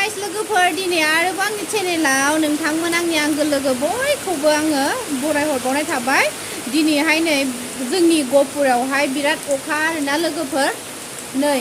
guys लोगोफोर दिनै आरोबाव आंनि चेनेलाव नोंथांमोन आंनि आंगो लोगो बयखौबो आङो बरायहरबावनाय थाबाय दिनैहाय नै जोंनि गहपुरावहाय बिराद अखा आरोना लोगोफोर नै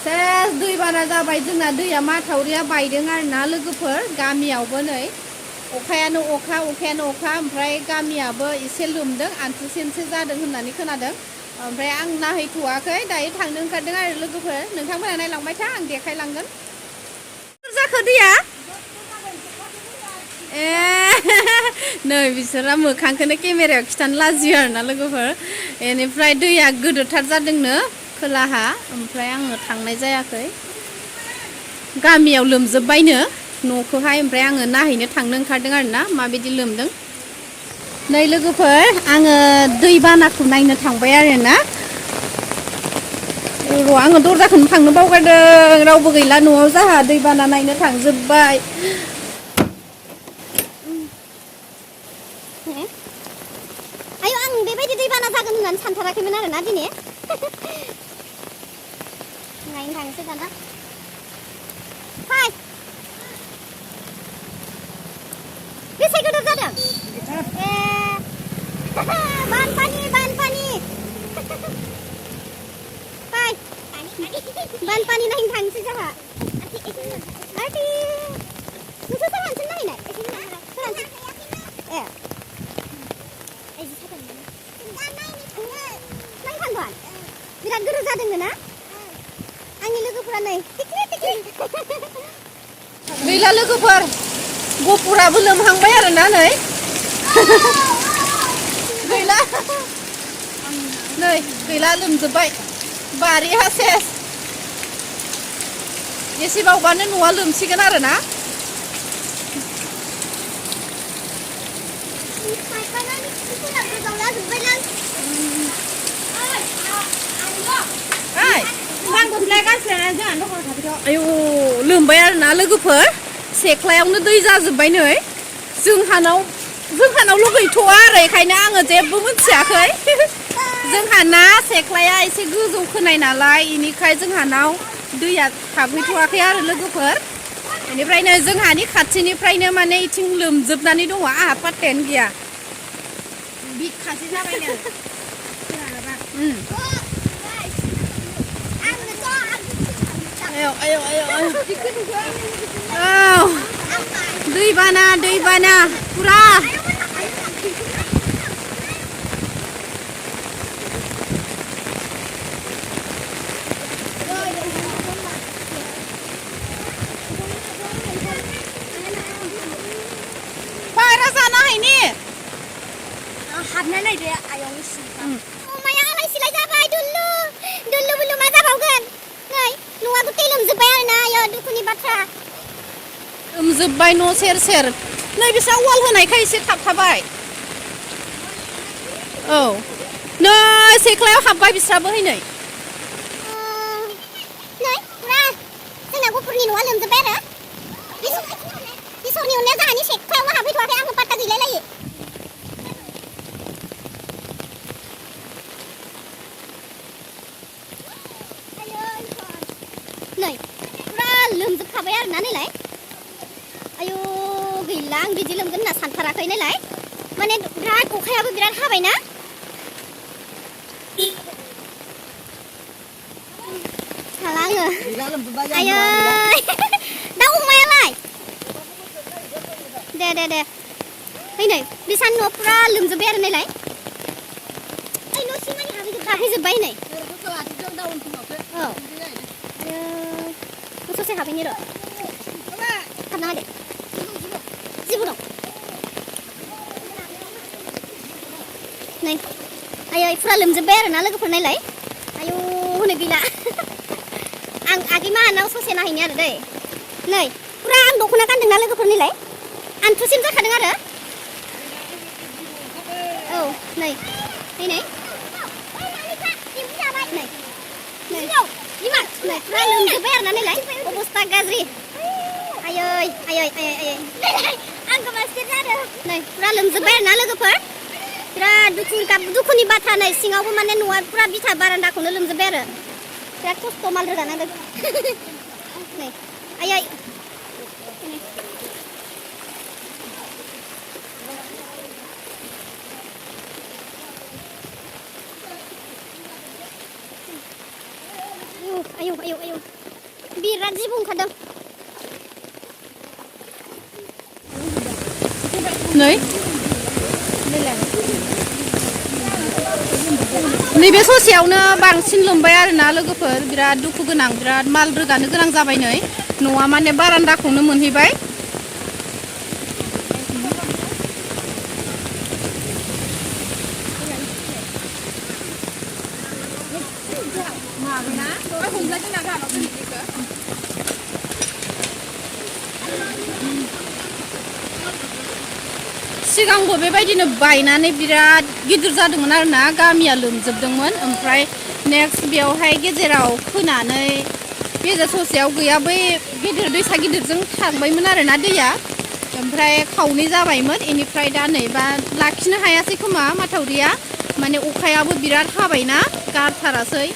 सेस दैबाना जाबाय जोंना दैया माथावरिया बायदों आरोना लोगोफोर गामियावबो नै अखायानो अखा ओमफ्राय गामियाबो एसे लोमदों आन्थुसेनसो जादों होननानै खोनादों ओमफ्राय आं नायहैथ'वाखै दायो थांनो ओंखारदों आरो लोगोफोर नोंथांमोना नायलांबाय था आं देखायलांगोन जाखो दैया ए नै बिसोरा मोखांखौनो केमेरायाव खिथानो लाजियो आरोना लोगोफोर बेनिफ्राय दैया गोदोरथार जादोंनो खोलाहा ओमफ्राय आङो थांनाय जायाखै गामियाव लोमजोबबायनो न'खौहाय ओमफ्राय आङो नायहैनो थांनो ओंखारदों आरोना माबायदि लोमदों नै लोगोफोर आङो दैबानाखौ नायनो थांबाय आरोना र' आङो दरजाखौनो फांनो बावगारदों रावबो गैला न'आव जाहा दैबाना नायनो थांजोब्बाय आयौ आं बेबायदि दैबाना जागोन होननानै सानथाराखैमोन आरोना दिनै नायनो थांसै दाना फाय बेसे गोदोर जादों ए बानपानि फाय बानपानि नायनो थांसै जोंहा आर्टि नोंसोर सोरहानसो नायनाय ए नायखांगोन बिराद गोदोर जादों ना आंनि लोगोफोरा नै गैला लोगोफोर गहपुराबो लोमहांबाय आरोना नै गैला नै गैला लोमजोब्बाय बारिहा सेस एसेबावबानो न'आ लोमसिगोन आरोना आयौ लोमबाय आरोना लोगोफोर सेख्लायावनो दै जाजोब्बाय नै जोंहानावल' गैथ'वा आरो बेखायनो आङो जेबो मिथियाखै जोंहाना सेख्लाया एसे गोजौ खोनाय नालाय बेनिखाय जोंहानाव दैया हाबहैथ'वाखै आरो लोगोफोर बेनिफ्रायनो जोंहानि खाथिनिफ्रायनो माने इथिं लोमजोबनानै दङ आंहा पात्तायानो गैया बिखासो जाबायनो दैबाना पुरा बारा जानो हायनि हाबनाय नायदो आयं माया आलाय सिलाय जाबाय दुल्लु बुल्लु मा जाबावगोन नै न'आ गुथे लोमजोब्बाय आरोना आयो दुखुनि बाथ्रा लोमजोब्बाय न' सेर नै बिसा वाल होनायखाय एसे थाबथाबाय औ नै सेख्लायाव हाबबाय बिस्राबो है नै पुरा जोंना गहपुरनि न'आ लोमजोब्बाय आरो इसोरनि अननायाव जोंहानि सेख्लायावनो हाबहैथ'वाखै आंबो पात्ता गैलायलायो नै पुरा लोमजोबखाबाय आरोना नैलाय आयौ गैला आं बिदि लोमगोन होनना सानथाराखै नायलाय माने बिराद अखायाबो बिराद हाबायना हाला आङो आयै दाउ अमायालाय दे है नै बिसान न' पुरा लोमजोब्बाय आरो नायलाय ओइ न' सिंमानि हाबहैजोब्बाय नै औ ससे हाबैनि र' हाबना होदो जेबो दं नै आयै फुरा लोमजोब्बाय आरोना लोगोफोर नायलाय आयौ हनै गैला आं आगै माहानाव ससे नायहैनि आरो दै नै फुरा आं दख'ना गानदोंना लोगोफोर नायलाय आन्थुसिम जाखादों आरो औ नै फुरा लोमजोब्बाय आरोना नायलाय अबस्था गाज्रि आयै आंखौ मास्टर जादों नै फुरा लोमजोब्बाय आरोना लोगोफोर बिराद दुखुनि बाथ्रा नै सिङावबो माने न'आ फुरा बिथा बारान्दाखौनो लोमजोब्बाय आरो बिराद खस्थ' माल रोगानांदों नै आयै बिराद जिबौ ओंखारदों नै नैबे ससेयावनो बांसिन लोमबाय आरोना लोगोफोर बिराद दुखु गोनां बिराद माल रोगानो गोनां जाबाय नै न'आ माने बारान्दाखौनो मोनहैबाय सिगांबो बेबायदिनो बायनानै बिराद गिदिर जादोंमोन आरोना गामिया लोमजोबदोंमोन ओमफ्राय नेक्स्ट बेयावहाय गेजेराव खोनानै गेजेर ससेयाव गैया बै गिदिर दैसा गिदिरजों थांबायमोन आरोना दैया ओमफ्राय खावनै जाबायमोन बेनिफ्राय दा नै बा लाखिनो हायासै खोमा माथावरिया माने अखायाबो बिराद हाबायना गारथारासै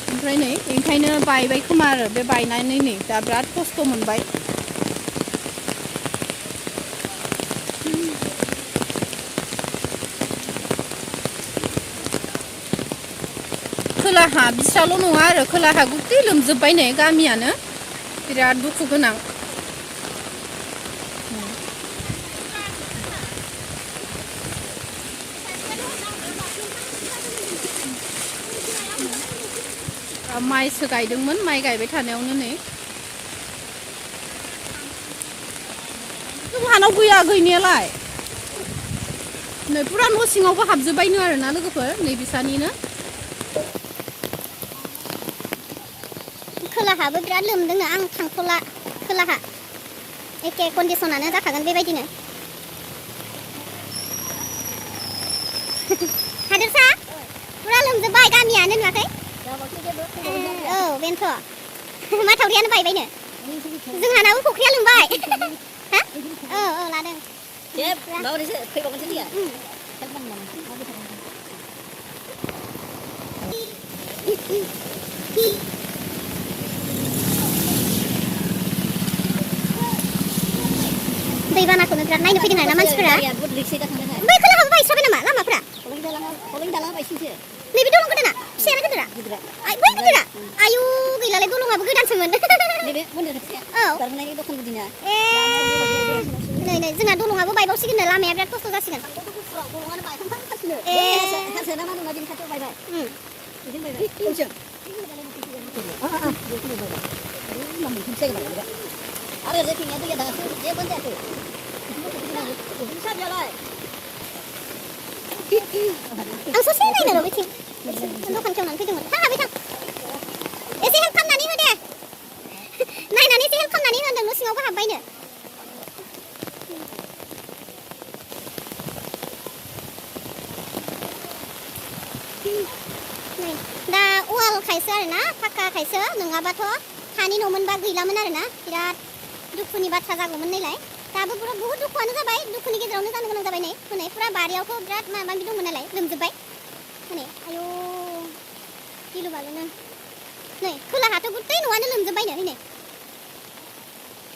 ओमफ्राय नै ओंखायनो बायबाय खोमा आरो बे बायनानै नै दा बिराद खस्थ' मोनबाय खोलाहा बिस्राल' नङा आरो खोलाहा गुथै लोमजोब्बाय नै गामियानो बिराद दुखु गोनां माइसो गायदोंमोन माइ गायबाय थानायावनो नै जोंहानाव गैया गैनायालाय नै पुरा न' सिङावबो हाबजोब्बायनो आरोना लोगोफोर नै बिसानिनो खोलाहाबो बिराद लोमदों आं थांथ'ला खोलाहा एखे कन्डिसनानो जाखागोन बेबायदिनो हादोरसा पुरा लोमजोब्बाय गामियानो नुवाखै औ बेनोथ' माथावरियानो बायबायनो जोंहानाबो फख्रिया लोमबाय हा औ औ लादों दैबानाखौनो बिराद नायनो फैदों आरोना मानसिफोरा बै खोलाहाबो बायस्राबाय नामा लामाफोरा नैबे दलं गोदाना फिसायानो गिदिरा बै गिदिरा आयु गैलालाय दलङाबो गोदानसोमोन औ ए नै नै जोंना दलङाबो बायबावसिगोन लामाया बिराद खस्थ' जासिगोन ए आरो जेथिंनिया दैया दासो जेबो जायाखै आं ससे नायनो र' बेथिं दखान खेवनानै फैदोंमोन हाबाय थां एसे हेल्प खालामनानै हो दे नायनानै एसे हेल्प खालामनानै हो होनदों न' सिङावबो हाबबायनो दा वाल खायसो आरोना फाक्का खायसो नङाबाथ' हानि न'मोनबा गैलामोन आरोना बिराद दुखुनि बाथ्रा जागौमोन नालाय दाबो बहुत दुखुआनो जाबाय दुखुनि गेजेरावनो जानो गोनां जाबाय नै हनै पुरा बारियावथ' बिराद माबा माबि दंमोन नालाय लोमजोब्बाय हनै आयु गिलु बालुनो नै खोलाहाथ' गुथै न'आनो लोमजोब्बायनो हनै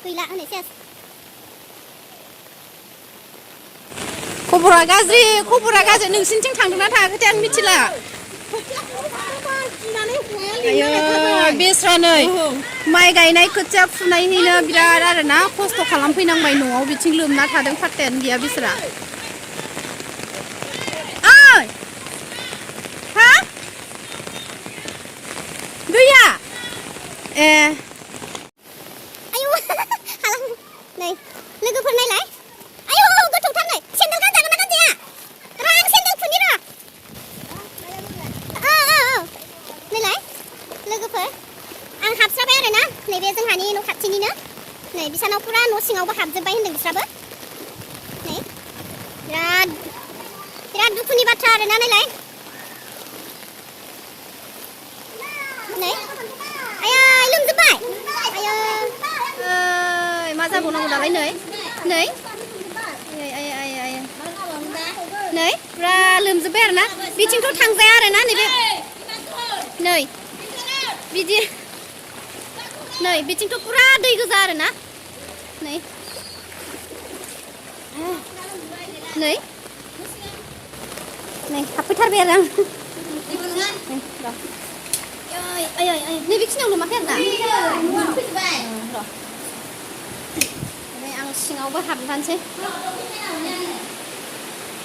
गैला हनै सेस खबरा गाज्रि नोंसिनिथिं थांदोंना थाङाखै आं मिथिला बेस्रा नै माइ गायनाय खोथिया फुनायनिनो बिराद आरोना खस्थ' खालामफैनांबाय न'आव बिथिं लोमना थादों फात्तायानो गैया बिसोरा ओइ हा दैया ए आयु नै लोगोफोर नायलाय आयु गोथौथार नै सेन्देल गानजागोन ना गानजाया रां सेन्देल खुनि र' नायलाय लोगोफोर आं हाबस्राबाय आरोना नैबे जोंहानि न' खाथिनिनो नै बिसानाव पुरा न' सिङावबो हाबजोब्बाय होनदों बिस्राबो नै बिराद दुखुनि बाथ्रा आरोना नायलाय नै आयै लोमजोब्बाय आयै मा जाबावनांगौ दालाय नै नै नै पुरा लोमजोब्बाय आरोना बिथिंथ' थांजाया आरोना नैबे नै बिदि नै बिथिंथ' पुरा दै गोजा आरोना नै नै नै हाबफैथारबाय आरो आं नैबेखिनियाव लोमाखै आरोना र' ओमफ्राय आं सिङावबो हाबफानोसै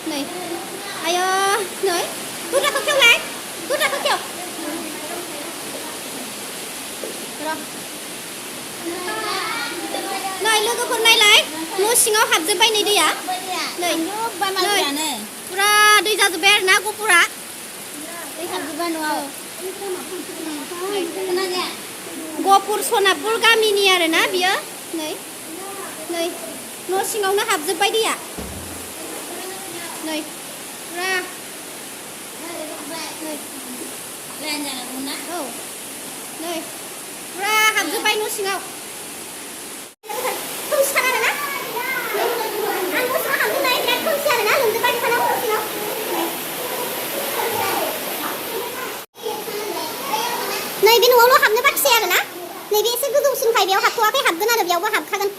नै आयो नै दरजाखौ खेवलाय दरजाखौ खेव र' नै लोगोफोर नायलाय न' सिङाव हाबजोब्बाय नै दैया नै पुरा दै जाजोब्बाय आरोना गपुरा दै हाबजोब्बाय न'आव गपुर सनापुर गामिनि आरोना बियो नै नै न' सिङावनो हाबजोब्बाय दैया नै पुरा औ नै पुरा हाबजोब्बाय न' सिङाव खोमसिथार आरोना आं न' सिङाव हाबजोब्बाय बिराद खोमसि आरोना लोमजोब्बाय दखानाव न' सिङाव नै बे न'आवल' हाबनो बाखिसै आरोना नैबे एसे गोजौसिनखाय बेयाव हाबथ'वाखै हाबगोन आरो बेयावबो हाबखागोन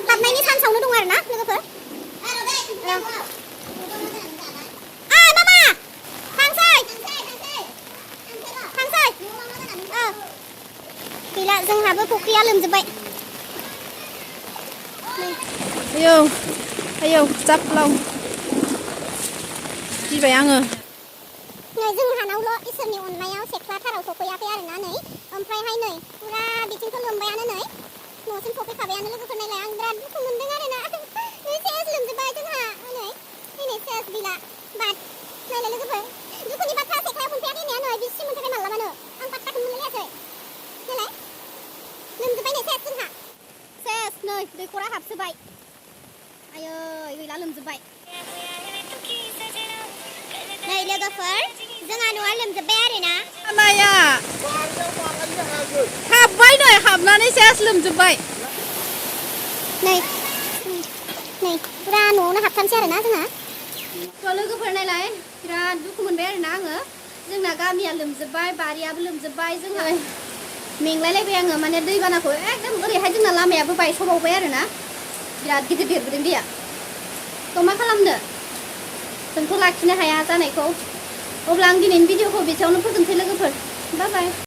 हाबनायनि चान्सआवनो दं आरोना लोगोफोर मामा थांसै गैला जोंहाबो फुख्रिया लोमजोब्बाय आयौ आयौ जाफ्लाव गिबाय आङो नै जोंहानावल' इसोरनि अननायाव सेख्लाथाराव सफैयाखै आरोना नै ओमफ्रायहाय नै पुरा बिथिंथ' लोमबायानो नै न'सिम सफैखाबायानो लोगोफोर नायलाय आं बिराद दुखु मोनदों आरोना सेस लोमजोब्बाय जोंहा नै सेस गैला बाट नायलाय लोगोफोर दुखुनि बाथ्रा सेख्लायाव मोनफैयाखै होननाया नै बिसिम मोनफैबाय मालाबानो आं पात्ताखौनो मोनलायाखै नायलाय लोमजोब्बाय नै सेस जोंहा सेस नै दैखरा हाबसोबाय आयै गैला लोमजोब्बाय नै लोगोफोर जोंहा न'आ लोमजोब्बाय आरोना नाया हाबबाय नै हाबनानै सेस लोमजोब्बाय नै पुरा न'आवनो हाबथानसै आरोना जोंहा लोगोफोर नायलाय बिराद दुखु मोनबाय आरोना आङो जोंना गामिया लोमजोब्बाय बारियाबो लोमजोब्बाय जोंहा मेंलायलायबाय आङो माने दैबानाखौ एकदम ओरैहाय जोंना लामायाबो बायस'बावबाय आरोना बिराद गिदिर देरबोदों दैया थ' मा खालामनो जोंथ' लाखिनो हाया जानायखौ अब्ला आं दिनैनि भिडिअखौ बेसेयावनो फोजोबनोसै लोगोफोर बाय बाय